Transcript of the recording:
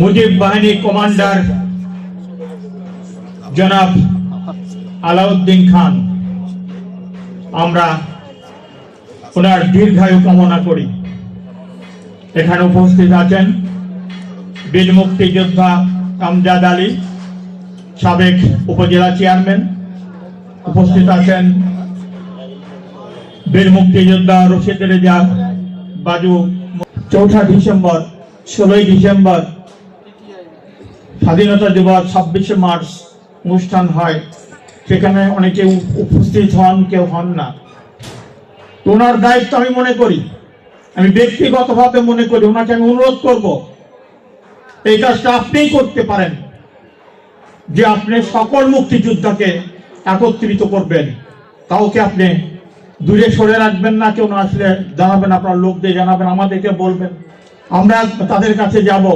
মুজিব বাহিনী কমান্ডার জনাব আলাউদ্দিন খান, আমরা ওনার দীর্ঘায়ু কামনা করি। এখানে উপস্থিত আছেন বীর মুক্তিযোদ্ধা আমজাদ আলী, সাবেক উপজেলা চেয়ারম্যান। উপস্থিত আছেন বীর মুক্তিযোদ্ধা রশিদ রেজা বাজু। 4 ডিসেম্বর, 16 ডিসেম্বর স্বাধীনতা দিবস, 26 মার্চ অনুষ্ঠান হয়, সেখানে অনেকে উপস্থিত হন, কেউ হন না। ওনার দায়িত্ব আমি মনে করি, আমি ব্যক্তিগতভাবে মনে করি, ওনাকে আমি অনুরোধ করব এই কাজটা আপনিই করতে পারেন, যে আপনি সকল মুক্তিযোদ্ধাকে একত্রিত করবেন, কাউকে আপনি দূরে সরে রাখবেন না। কেউ না আসলে জানাবেন, আপনার লোকদের জানাবেন, আমাদেরকে বলবেন, আমরা তাদের কাছে যাব।